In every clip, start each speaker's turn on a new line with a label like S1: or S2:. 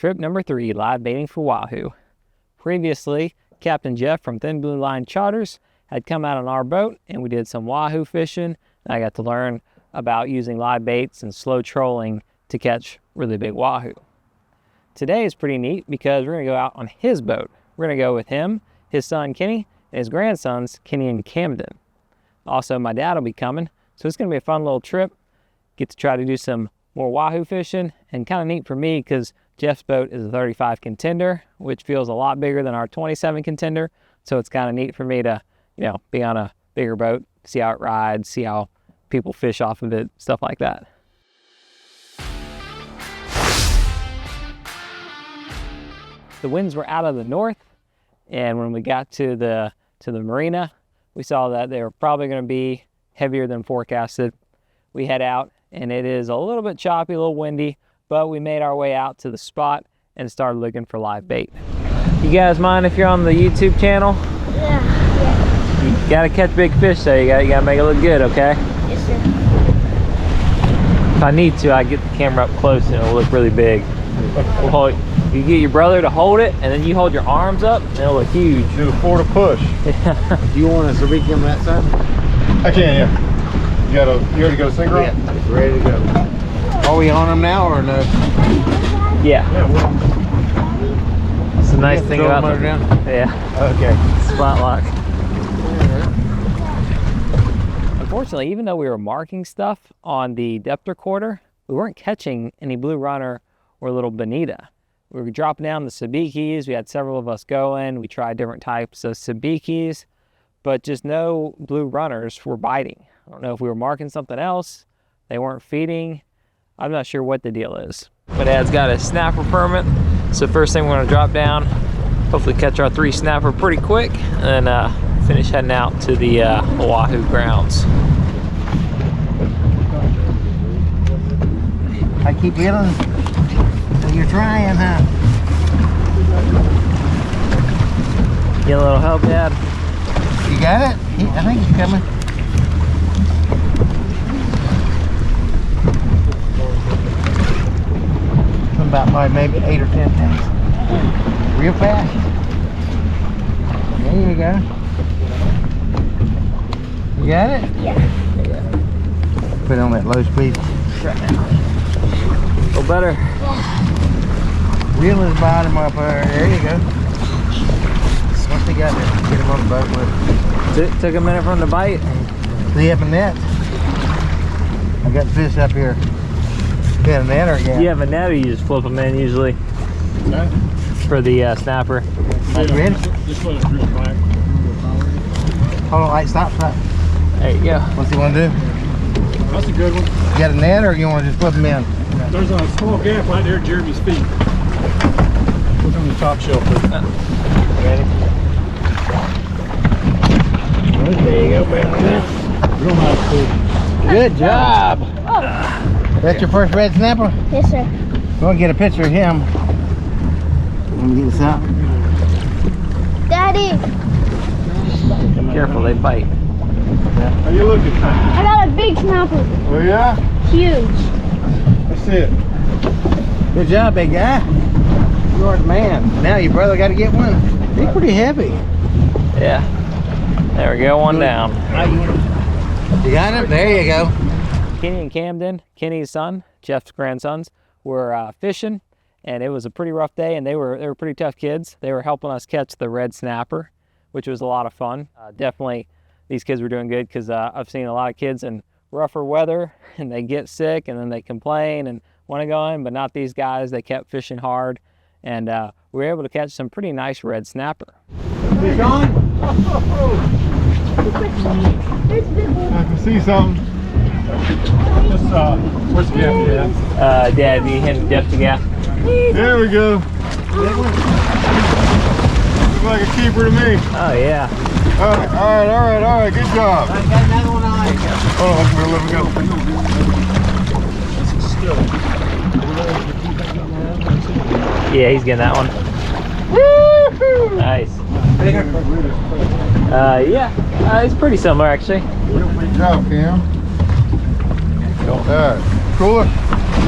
S1: trip number 3, live baiting for Wahoo. Previously, Captain Jeff from Thin Blue Line Charters had come out on our boat and we did some Wahoo fishing. I got to learn about using live baits and slow trolling to catch really big Wahoo. Today is pretty neat because we're gonna go out on his boat. We're gonna go with him, his son Kenny, and his grandsons Kenny and Camden. Also, my dad will be coming, so it's gonna be a fun little trip. Get to try to do some more Wahoo fishing, and kind of neat for me because Jeff's boat is a 35 contender, which feels a lot bigger than our 27 contender. So it's kind of neat for me to, be on a bigger boat, see how it rides, see how people fish off of it, stuff like that. The winds were out of the north, and when we got to the marina, we saw that they were probably going to be heavier than forecasted. We head out, and it is a little bit choppy, a little windy, but we made our way out to the spot and started looking for live bait. You guys mind if you're on the YouTube channel?
S2: Yeah.
S1: You gotta catch big fish, so you gotta make it look good, okay?
S2: Yes, sir.
S1: If I need to, I get the camera up close and it'll look really big. You get your brother to hold it, and then you hold your arms up, and it'll look huge.
S3: Do the forward push.
S4: Do you want us to reach him that side?
S3: I can, yeah. You ready to go synchro?
S4: Yeah, it's ready to go. Are we on them now or no?
S1: Yeah.
S3: Yeah,
S1: That's the nice thing about them. Yeah.
S4: Okay.
S1: Spot lock. Unfortunately, even though we were marking stuff on the depth recorder, we weren't catching any blue runner or little bonita. We were dropping down the sabikis. We had several of us going. We tried different types of sabikis, but just no blue runners were biting. I don't know if we were marking something else. They weren't feeding. I'm not sure what the deal is. My dad's got a snapper permit, so first thing we're gonna drop down, hopefully catch our 3 snapper pretty quick, and finish heading out to the Wahoo grounds.
S4: I keep yelling. So you're trying, huh?
S1: Get a little help, Dad?
S4: You got it? I think he's coming. About maybe 8 or 10 times. Real fast. There you go. You got it?
S2: Yeah.
S4: Put it on that low speed.
S1: Right now. A little better.
S2: Yeah.
S4: Reel his bottom up there. There you go. Once he got there, get him on the boat with it.
S1: Took a minute for him to bite.
S4: See up in net? I got fish up here. You got a net or yeah?
S1: You have a net, or you just flip them in usually?
S3: Okay.
S1: For the snapper.
S4: You ready?
S3: Just let it drill back.
S4: Hold on, light, stop.
S1: There you go.
S4: What's he want to do?
S3: That's a good one.
S4: You got a net or you want to just flip them in?
S3: There's a small gap right there at Jeremy's feet. Look on the top shelf.
S1: Ready?
S4: There you go, man.
S3: Real nice fish.
S4: Good job.
S2: Oh.
S4: That's your first red snapper?
S2: Yes, sir.
S4: We'll get a picture of him. Let me get this out.
S2: Daddy,
S1: Be careful, they bite.
S3: How you looking?
S2: I got a big snapper.
S3: Oh yeah?
S2: Huge.
S3: That's it.
S4: Good job, big guy. You are the man. Now your brother got to get one. He's pretty heavy.
S1: Yeah. There we go, one down.
S4: You got him? There you go.
S1: Kenny and Camden, Kenny's son, Jeff's grandsons, were fishing, and it was a pretty rough day, and they were pretty tough kids. They were helping us catch the red snapper, which was a lot of fun. Definitely, these kids were doing good because I've seen a lot of kids in rougher weather, and they get sick, and then they complain and want to go in, but not these guys. They kept fishing hard, and we were able to catch some pretty nice red snapper.
S3: Fish on? I can see something. Where's the gap, Dad?
S1: Dad, you hit depth the gap.
S3: There we go. Looks like a keeper to me.
S1: Oh yeah.
S3: All right. Good job.
S4: I got another one on.
S3: Hold on, I'm gonna let him go.
S1: Yeah, he's getting that one.
S3: Woo-hoo!
S1: Nice. Yeah, it's pretty similar actually.
S3: Good job, Cam. Alright, cooler?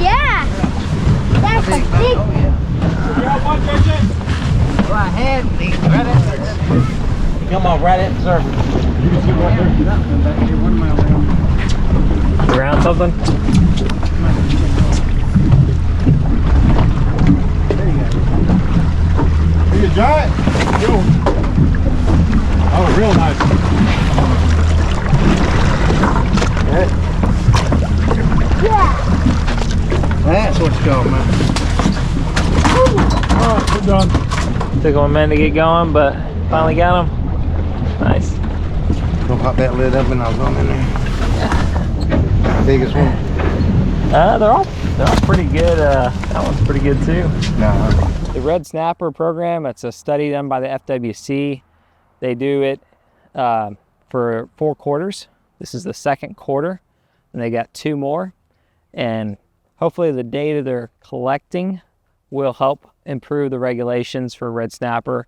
S2: Yeah. That's a big.
S4: Come off right at the surface.
S3: You can see right there.
S4: Back here, 1 mile down.
S1: Around something?
S4: There you go.
S3: See a giant? Yo. Oh, real nice.
S4: Right.
S2: Yeah.
S4: That's what you call man.
S3: All right, we're done.
S1: Took them a minute to get going, but finally got them. Nice.
S4: Gonna pop that lid up and I'll go in there. Biggest one?
S1: They're all pretty good. That one's pretty good too.
S4: No.
S1: The Red Snapper program, it's a study done by the FWC. They do it for 4 quarters. This is the 2nd quarter, and they got 2 more. And hopefully the data they're collecting will help improve the regulations for red snapper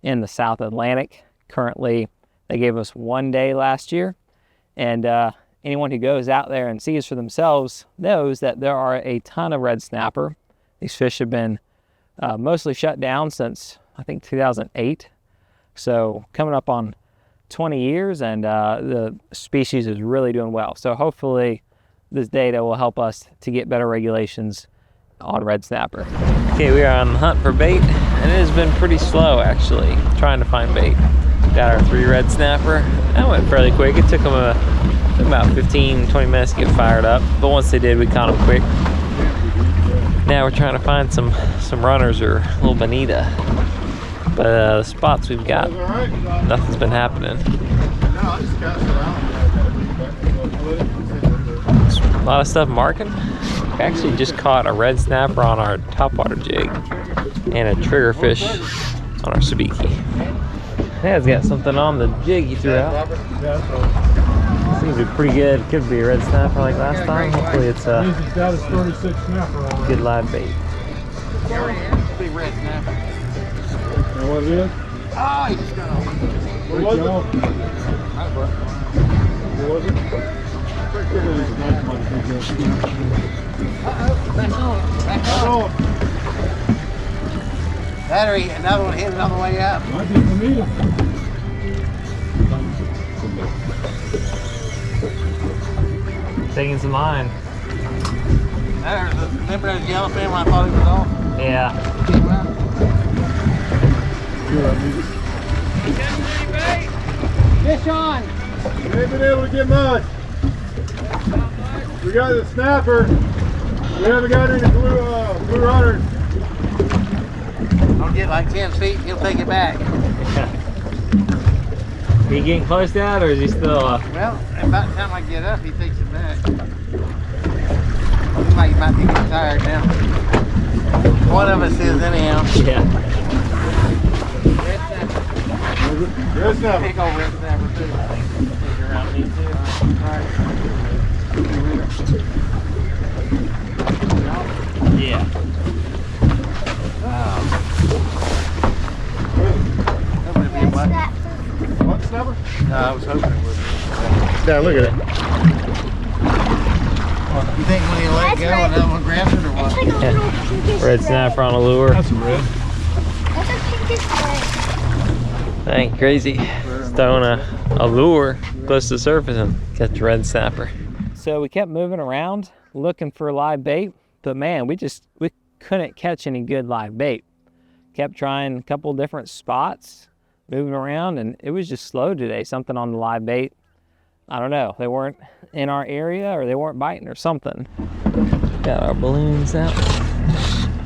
S1: in the South Atlantic. Currently, they gave us 1 day last year, and anyone who goes out there and sees for themselves knows that there are a ton of red snapper. These fish have been mostly shut down since, I think, 2008. So coming up on 20 years, and the species is really doing well. So hopefully this data will help us to get better regulations on red snapper. Okay, we are on the hunt for bait, and it has been pretty slow actually, trying to find bait. Got our 3 red snapper. That went fairly quick. It took them about 15-20 minutes to get fired up, but once they did, we caught them quick. Now we're trying to find some runners or little bonita, but the spots we've got, nothing's been happening. A lot of stuff marking. We actually just caught a red snapper on our topwater jig and a triggerfish on our sabiki. Yeah, it's got something on the jig he threw out. Seems to be pretty good. Could be a red snapper like last time. Hopefully it's a good live bait.
S4: Big red snapper.
S3: You know what it is?
S4: Oh, he just got off.
S3: What was it? What was it?
S4: Back on. Battery, another one hit another way up.
S3: Might be bonita.
S1: Taking some line.
S4: Remember those yellowfin when I thought he was off?
S1: Yeah.
S4: Fish on!
S3: We ain't been able to get much. We got the snapper. We haven't got any blue runners.
S4: I'll get like 10 feet, he'll take it back.
S1: He getting close to that, or is he still?
S4: Well, about the time I get up, he takes it back. He might be getting tired now. One of us is anyhow.
S1: Yeah.
S4: Red snapper.
S3: Red snapper.
S4: Big old red snapper too.
S1: Take around me too.
S4: Alright.
S1: Yeah.
S3: What snapper?
S4: No, I was hoping it would.
S3: Yeah, look at it.
S4: You think when he let
S2: That's
S4: go,
S2: red.
S4: another one grabs it or
S2: That's
S4: what?
S2: like a little pinkish
S1: Red snapper on a lure.
S3: That's red.
S2: That's a pinkish red.
S1: That ain't crazy. Throwing a lure close to the surface and catch a red snapper. So we kept moving around looking for live bait, but man, we couldn't catch any good live bait. Kept trying a couple different spots, moving around, and it was just slow today. Something on the live bait. I don't know. They weren't in our area, or they weren't biting or something. Got our balloons out.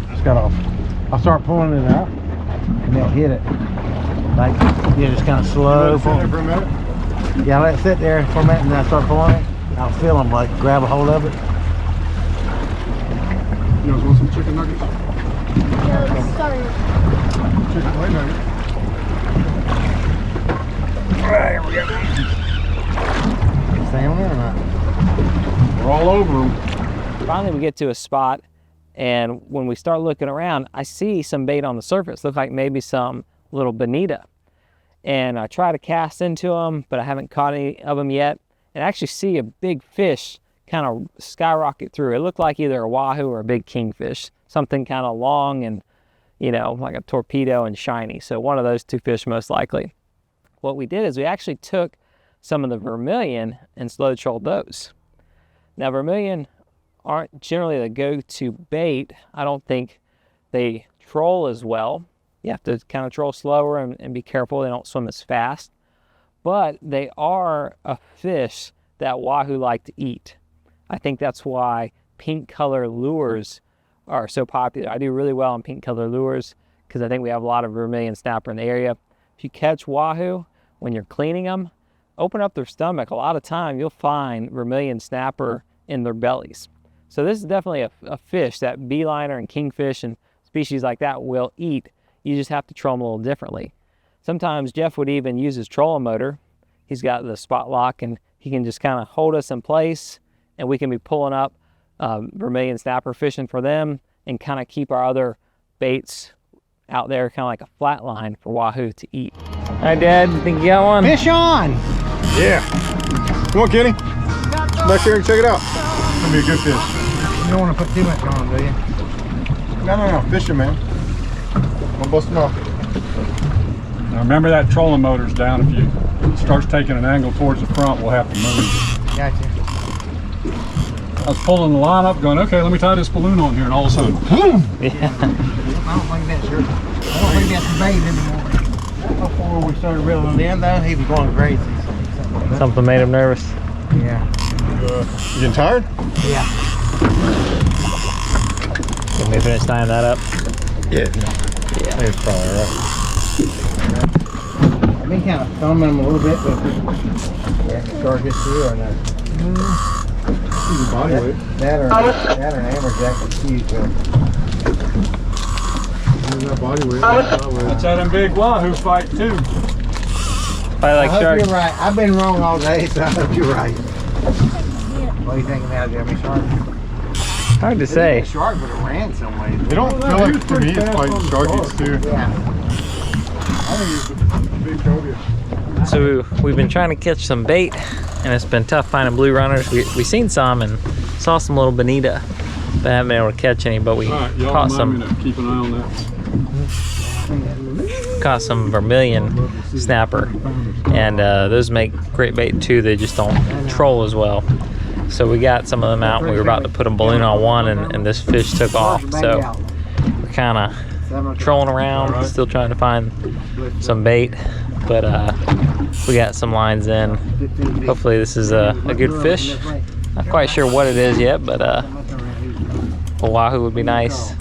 S4: Just got off. I'll start pulling it out and they'll hit it. Like, just kind of slow.
S3: Sit there for a minute.
S4: Yeah, let it sit there for a minute and then I start pulling it. I'll feel them, like grab a hold of it.
S3: You guys want some chicken nuggets?
S2: Sorry.
S3: Chicken leg nuggets.
S4: Alright, here we go. Stay on there or not?
S3: We're all over them.
S1: Finally, we get to a spot, and when we start looking around, I see some bait on the surface. Looks like maybe some little bonita. And I try to cast into them, but I haven't caught any of them yet. And I actually see a big fish kind of skyrocket through. It looked like either a wahoo or a big kingfish. Something kind of long and, you know, like a torpedo and shiny. So one of those 2 fish most likely. what we did is we actually took some of the vermilion and slow trolled those. Now vermilion aren't generally the go-to bait. I don't think they troll as well. You have to kind of troll slower and be careful they don't swim as fast. But they are a fish that wahoo like to eat. I think that's why pink color lures are so popular. I do really well on pink color lures because I think we have a lot of vermilion snapper in the area. If you catch wahoo, when you're cleaning them, open up their stomach. A lot of time you'll find vermilion snapper in their bellies. So this is definitely a fish that beeliner and kingfish and species like that will eat. You just have to troll them a little differently. Sometimes Jeff would even use his trolling motor. He's got the spot lock and he can just kind of hold us in place and we can be pulling up vermilion snapper fishing for them and kind of keep our other baits out there kind of like a flat line for wahoo to eat. All right, Dad, you think you got one?
S4: Fish on!
S3: Yeah. Come on, Kenny. Come back here and check it out. It's gonna be a good fish.
S4: You don't want to put too much on, do you?
S3: No. Fishing, man. Don't bust them off. Now remember that trolling motor's down. If you starts taking an angle towards the front, we'll have to move.
S4: Gotcha.
S3: I was pulling the line up going, okay, let me tie this balloon on here, and all of a sudden, boom!
S4: Yeah. I don't think that's sure. I don't think that's the bait anymore. Before we started reeling it in, though, he was going crazy.
S1: Something made him nervous.
S4: Yeah.
S3: You getting tired?
S4: Yeah.
S1: Can we finish tying that up?
S3: Yeah.
S1: Yeah.
S3: It's probably all right.
S4: I've been kind of thumbing him a little bit, but yeah, the shark gets through or not.
S3: Body weight.
S4: That or an amberjack is huge.
S3: That body weight. That's that big wahoo fight too.
S1: I like
S4: I hope
S1: sharks.
S4: you're right. I've been wrong all day, so I hope you're right. What are you thinking now, Jeremy? Shark?
S1: Hard to say.
S4: A shark would have ran some way.
S3: They don't feel like to me it's fighting sharkies too.
S4: Yeah.
S3: I think it's a big cobia.
S1: So we've been trying to catch some bait and it's been tough finding blue runners. We seen some and saw some little bonita, but haven't been able to catch any, but we caught some.
S3: Keep an eye on that.
S1: Caught some vermilion snapper and those make great bait too. They just don't troll as well. So we got some of them out and we were about to put a balloon on one and this fish took off. So we're kind of trolling around, still trying to find some bait, but we got some lines in. Hopefully this is a good fish. Not quite sure what it is yet, but a wahoo would be nice.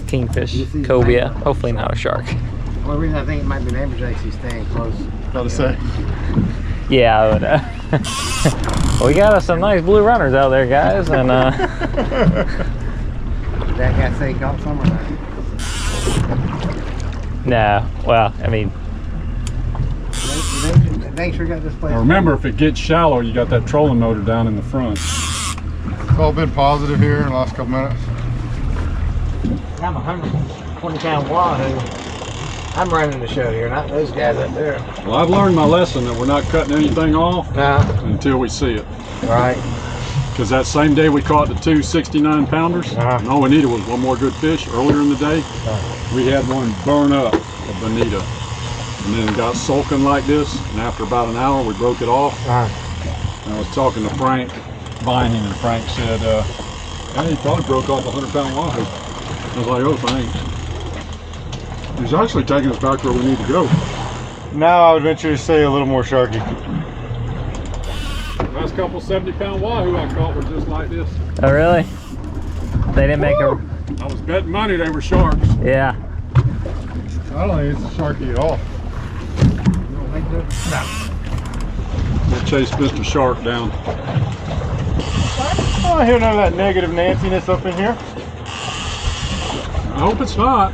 S1: Kingfish, cobia, hopefully not a shark.
S4: The only reason I think it might be an amberjack is he's staying close.
S3: About to say.
S1: Yeah, I would. Well, we got us some nice blue runners out there, guys, and
S4: That guy say he caught some or not?
S1: no. Well, I mean,
S4: Thanks for got this place.
S3: Now remember, if it gets shallow, you got that trolling motor down in the front. It's all been positive here in the last couple minutes.
S4: I'm a 120-pound wahoo. I'm running the show here, not those guys up there.
S3: Well, I've learned my lesson that we're not cutting anything off until we see it.
S4: Right.
S3: Because that same day we caught the two 69-pounders, and all we needed was one more good fish. Earlier in the day, we had one burn up, a bonita, and then it got sulking like this, and after about an hour we broke it off. And I was talking to Frank Vining, and Frank said, hey, he probably broke off a 100-pound wahoo. I was like, oh, thanks. He's actually taking us back where we need to go. Now I would venture to say a little more sharky. The last couple 70-pound wahoo I caught were just like this.
S1: oh really? They didn't make a.
S3: I was betting money they were sharks.
S1: Yeah.
S3: I don't think it's a sharky at all.
S4: You don't think so?
S3: No. We'll chase Mr. Shark down. I don't hear none of that negative Nanciness up in here. I hope it's not.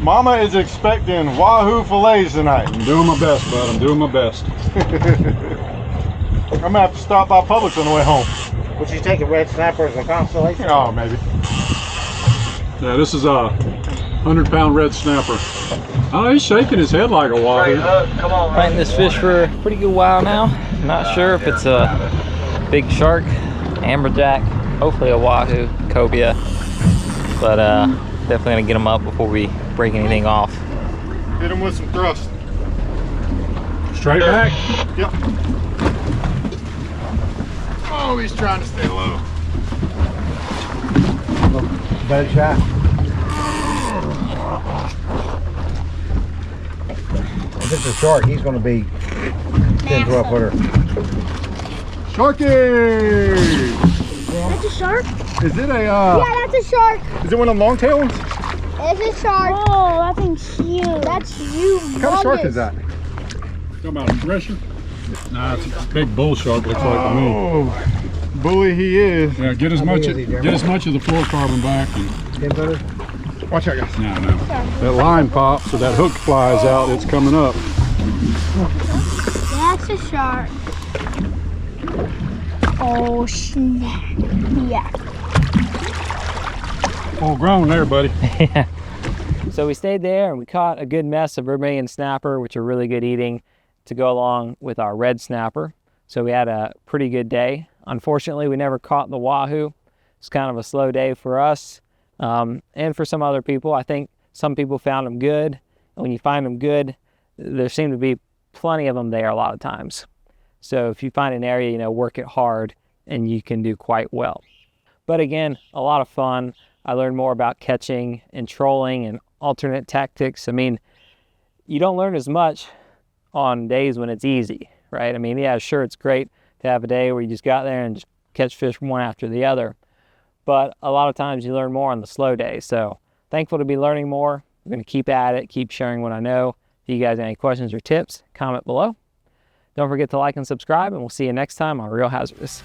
S3: Mama is expecting wahoo fillets tonight. I'm doing my best, bud. I'm doing my best. I'm gonna have to stop by Publix on the way home.
S4: Would you take a red snapper as a constellation?
S3: Oh, maybe. Yeah, this is a 100-pound red snapper. Oh, he's shaking his head like a wahoo.
S4: Come on.
S1: Fighting this fish for a pretty good while now. Not sure if it's a big shark, amberjack, hopefully a wahoo, cobia, but definitely gonna get them up before we break anything off.
S5: Hit him with some thrust.
S3: Straight back.
S5: Yep. Oh, he's trying to stay low.
S4: Better shot. If it's a shark, he's going to be 10, 12 footer.
S5: Sharky!
S2: That's a shark?
S5: Is it a,
S2: Yeah, that's a shark.
S5: is it one of them long tail ones?
S2: It's a shark. Oh, that thing's huge. That's huge.
S5: What kind of shark is that?
S3: Talking about a thresher? Nah, it's a big bull shark, looks like to me.
S5: Oh, bully he is.
S3: Yeah, get as
S4: How
S3: much
S4: big is he, Jeremy?
S3: get as much of the fluorocarbon back.
S4: 10 footer?
S5: Watch out, guys.
S3: No, no. That line pops, so that hook flies out. It's coming up.
S2: That's a shark. Oh, snap. Yeah.
S3: Full grown there, buddy.
S1: Yeah. So we stayed there and we caught a good mess of Vermilion snapper, which are really good eating to go along with our red snapper. So we had a pretty good day. Unfortunately, we never caught the Wahoo. It's kind of a slow day for us and for some other people. I think some people found them good. And when you find them good, there seem to be plenty of them there a lot of times. So if you find an area, you know, work it hard and you can do quite well. But again, a lot of fun. I learned more about catching and trolling and alternate tactics. I mean, you don't learn as much on days when it's easy, right? I mean, yeah, sure, it's great to have a day where you just got there and just catch fish one after the other. But a lot of times you learn more on the slow days. So thankful to be learning more. I'm going to keep at it, keep sharing what I know. If you guys have any questions or tips, comment below. Don't forget to like and subscribe, and we'll see you next time on Real Hazardous.